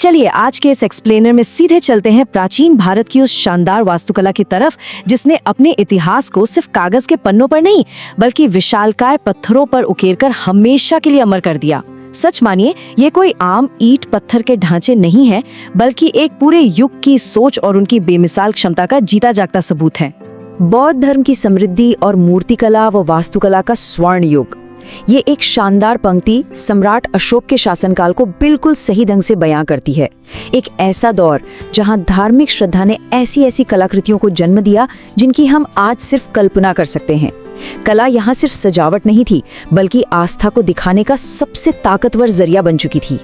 चलिए आज के इस एक्सप्लेनर में सीधे चलते हैं प्राचीन भारत की उस शानदार वास्तुकला की तरफ जिसने अपने इतिहास को सिर्फ कागज के पन्नों पर नहीं बल्कि विशालकाय पत्थरों पर उकेरकर हमेशा के लिए अमर कर दिया। सच मानिए ये कोई आम ईंट पत्थर के ढांचे नहीं है बल्कि एक पूरे युग की सोच और उनकी बेमिसाल क्षमता का जीता जागता सबूत है। बौद्ध धर्म की समृद्धि और मूर्तिकला व वास्तुकला का स्वर्ण युग, ये एक शानदार पंक्ति सम्राट अशोक के शासनकाल को बिल्कुल सही ढंग से बयां करती है। एक ऐसा दौर जहां धार्मिक श्रद्धा ने ऐसी ऐसी कलाकृतियों को जन्म दिया जिनकी हम आज सिर्फ कल्पना कर सकते हैं। कला यहाँ सिर्फ सजावट नहीं थी बल्कि आस्था को दिखाने का सबसे ताकतवर जरिया बन चुकी थी।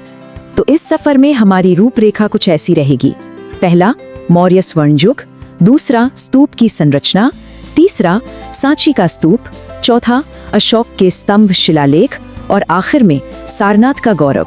तो इस सफर में हमारी रूपरेखा कुछ ऐसी रहेगी। पहला, मौर्य स्वर्ण युग। दूसरा, स्तूप की संरचना। तीसरा, सांची का स्तूप। चौथा, अशोक के स्तंभ शिलालेख। और आखिर में सारनाथ का गौरव।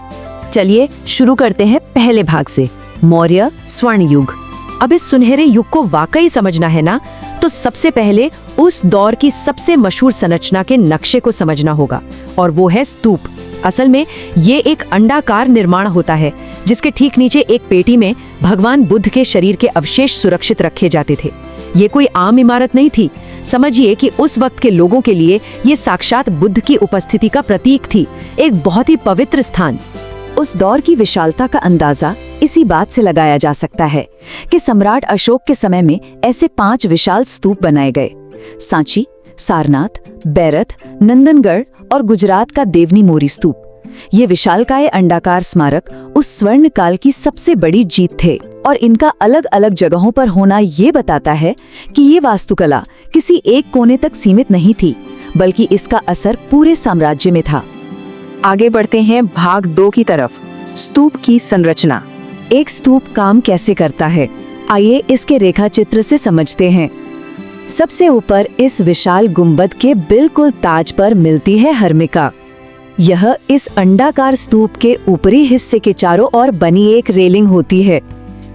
चलिए शुरू करते हैं पहले भाग से, मौर्य स्वर्ण युग। अब इस सुनहरे युग को वाकई समझना है ना, तो सबसे पहले उस दौर की सबसे मशहूर संरचना के नक्शे को समझना होगा और वो है स्तूप। असल में ये एक अंडाकार निर्माण होता है जिसके ठीक नीचे एक पेटी में भगवान बुद्ध के शरीर के अवशेष सुरक्षित रखे जाते थे। ये कोई आम इमारत नहीं थी। समझिए कि उस वक्त के लोगों के लिए ये साक्षात बुद्ध की उपस्थिति का प्रतीक थी, एक बहुत ही पवित्र स्थान। उस दौर की विशालता का अंदाजा इसी बात से लगाया जा सकता है कि सम्राट अशोक के समय में ऐसे 5 विशाल स्तूप बनाए गए: सांची, सारनाथ, बैरथ, नंदनगढ़ और गुजरात का देवनी मोरी स्तूप। ये विशालकाय अंडाकार स्मारक उस स्वर्ण काल की सबसे बड़ी जीत थे और इनका अलग अलग जगहों पर होना ये बताता है कि ये वास्तुकला किसी एक कोने तक सीमित नहीं थी बल्कि इसका असर पूरे साम्राज्य में था। आगे बढ़ते हैं भाग 2 की तरफ, स्तूप की संरचना। एक स्तूप काम कैसे करता है, आइए इसके रेखा चित्र से समझते हैं। सबसे ऊपर इस विशाल गुंबद के बिल्कुल ताज पर मिलती है हर्मिका। यह इस अंडाकार स्तूप के ऊपरी हिस्से के चारों ओर बनी एक रेलिंग होती है।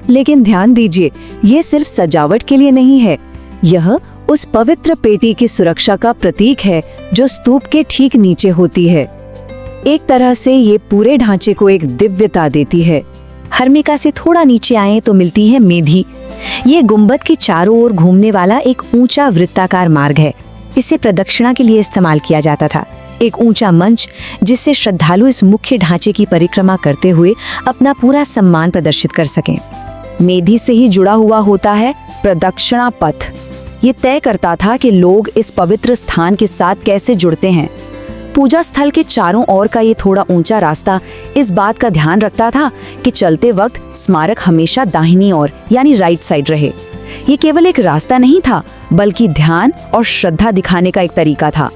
लेकिन ध्यान दीजिए, ये सिर्फ सजावट के लिए नहीं है, यह उस पवित्र पेटी की सुरक्षा का प्रतीक है जो स्तूप के ठीक नीचे होती है। एक तरह से ये पूरे ढांचे को एक दिव्यता देती है। हर्मिका से थोड़ा नीचे आए तो मिलती है मेधी। ये गुंबद के चारों ओर घूमने वाला एक ऊंचा वृत्ताकार मार्ग है। इसे प्रदक्षिणा के लिए इस्तेमाल किया जाता था, एक ऊंचा मंच जिससे श्रद्धालु इस मुख्य ढांचे की परिक्रमा करते हुए अपना पूरा सम्मान प्रदर्शित कर सकें। मेधी से ही जुड़ा हुआ होता है प्रदक्षिणा पथ। ये तय करता था कि लोग इस पवित्र स्थान के साथ कैसे जुड़ते हैं। पूजा स्थल के चारों ओर का ये थोड़ा ऊंचा रास्ता इस बात का ध्यान रखता था कि चलते वक्त स्मारक हमेशा दाहिनी ओर यानी राइट साइड रहे। ये केवल एक रास्ता नहीं था बल्कि ध्यान और श्रद्धा दिखाने का एक तरीका था।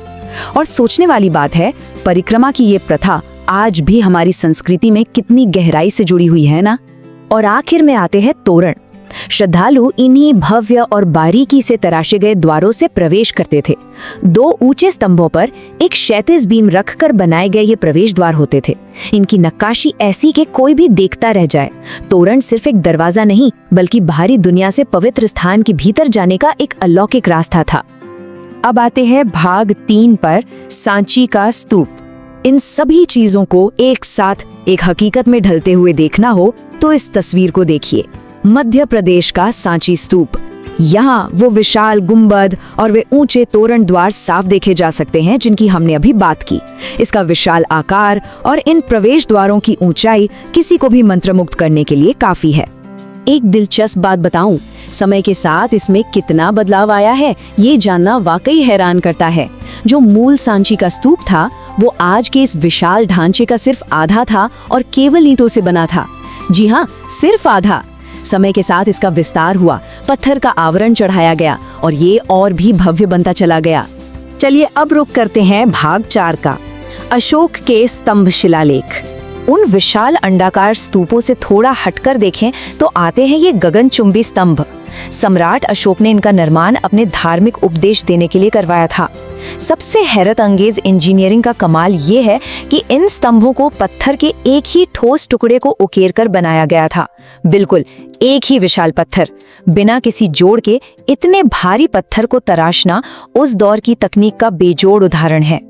और सोचने वाली बात है, परिक्रमा की ये प्रथा आज भी हमारी संस्कृति में कितनी गहराई से जुड़ी हुई है ना। और आखिर में आते हैं तोरण। श्रद्धालु इन्हीं भव्य और बारीकी से तराशे गए द्वारों से प्रवेश करते थे। 2 ऊंचे स्तंभों पर एक क्षैतिज बीम रखकर बनाए गए ये प्रवेश द्वार होते थे। इनकी नक्काशी ऐसी कि कोई भी देखता रह जाए। तोरण सिर्फ एक दरवाजा नहीं बल्कि बाहरी दुनिया से पवित्र स्थान के भीतर जाने का एक अलौकिक रास्ता था। अब आते हैं भाग 3 पर, सांची का स्तूप। इन सभी चीजों को एक साथ एक हकीकत में ढलते हुए देखना हो तो इस तस्वीर को देखिए। मध्य प्रदेश का सांची स्तूप। यहाँ वो विशाल गुंबद और वे ऊंचे तोरण द्वार साफ देखे जा सकते हैं जिनकी हमने अभी बात की। इसका विशाल आकार और इन प्रवेश द्वारों की ऊंचाई किसी को भी मंत्रमुग्ध करने के लिए काफी है। एक दिलचस्प बात बताऊं, समय के साथ इसमें कितना बदलाव आया है ये जानना वाकई हैरान करता है। जो मूल सांची का स्तूप था वो आज के इस विशाल ढांचे का सिर्फ आधा था और केवल ईंटों से बना था। जी हाँ, सिर्फ आधा। समय के साथ इसका विस्तार हुआ, पत्थर का आवरण चढ़ाया गया और ये और भी भव्य बनता चला गया। चलिए अब रुक करते हैं भाग 4 का, अशोक के स्तंभ शिलालेख। उन विशाल अंडाकार स्तूपों से थोड़ा हटकर देखें तो आते हैं ये गगनचुंबी स्तंभ। सम्राट अशोक ने इनका निर्माण अपने धार्मिक उपदेश देने के लिए करवाया था। सबसे हैरत अंगेज इंजीनियरिंग का कमाल ये है कि इन स्तंभों को पत्थर के एक ही ठोस टुकड़े को उकेरकर बनाया गया था। बिल्कुल एक ही विशाल पत्थर, बिना किसी जोड़ के इतने भारी पत्थर को तराशना उस दौर की तकनीक का बेजोड़ उदाहरण है।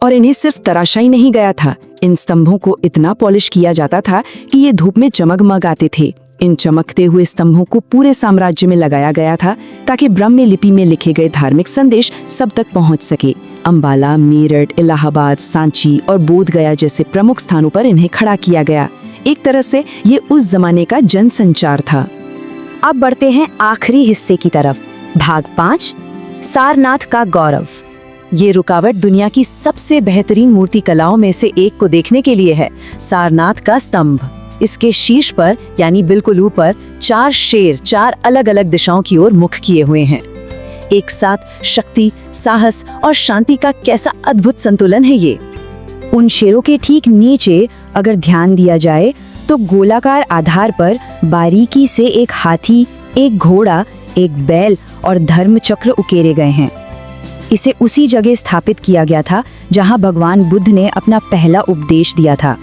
और इन्हें सिर्फ तराशा ही नहीं गया था, इन स्तंभों को इतना पॉलिश किया जाता था कि ये धूप में चमकमग आते थे। इन चमकते हुए स्तंभों को पूरे साम्राज्य में लगाया गया था ताकि ब्राह्मी लिपि में लिखे गए धार्मिक संदेश सब तक पहुंच सके। अंबाला, मेरठ, इलाहाबाद, सांची और बोध गया जैसे प्रमुख स्थानों पर इन्हें खड़ा किया गया। एक तरह से ये उस जमाने का जनसंचार था। अब बढ़ते हैं आखिरी हिस्से की तरफ, भाग 5, सारनाथ का गौरव। ये रुकावट दुनिया की सबसे बेहतरीन मूर्ति कलाओं में से एक को देखने के लिए है, सारनाथ का स्तंभ। इसके शीर्ष पर यानी बिल्कुल ऊपर 4 शेर 4 अलग अलग दिशाओं की ओर मुख किए हुए हैं। एक साथ शक्ति, साहस और शांति का कैसा अद्भुत संतुलन है ये। उन शेरों के ठीक नीचे अगर ध्यान दिया जाए तो गोलाकार आधार पर बारीकी से एक हाथी, एक घोड़ा, एक बैल और धर्म चक्र उकेरे गए हैं। इसे उसी जगह स्थापित किया गया था जहां भगवान बुद्ध ने अपना पहला उपदेश दिया था।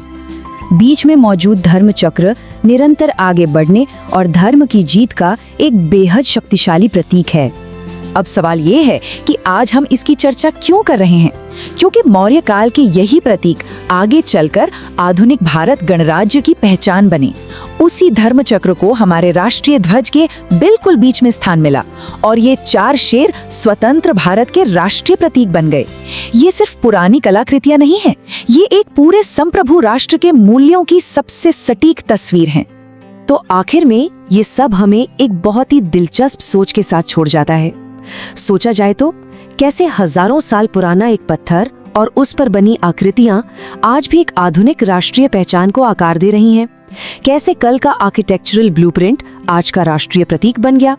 बीच में मौजूद धर्म चक्र निरंतर आगे बढ़ने और धर्म की जीत का एक बेहद शक्तिशाली प्रतीक है। अब सवाल ये है कि आज हम इसकी चर्चा क्यों कर रहे हैं? क्योंकि मौर्य काल के यही प्रतीक आगे चलकर आधुनिक भारत गणराज्य की पहचान बने। उसी धर्म चक्र को हमारे राष्ट्रीय ध्वज के बिल्कुल बीच में स्थान मिला और ये 4 शेर स्वतंत्र भारत के राष्ट्रीय प्रतीक बन गए। ये सिर्फ पुरानी कलाकृतियां नहीं हैं, ये एक पूरे संप्रभु राष्ट्र के मूल्यों की सबसे सटीक तस्वीर है। तो आखिर में ये सब हमें एक बहुत ही दिलचस्प सोच के साथ छोड़ जाता है। सोचा जाए तो कैसे हजारों साल पुराना एक पत्थर और उस पर बनी आकृतियां आज भी एक आधुनिक राष्ट्रीय पहचान को आकार दे रही हैं। कैसे कल का आर्किटेक्चरल ब्लूप्रिंट आज का राष्ट्रीय प्रतीक बन गया।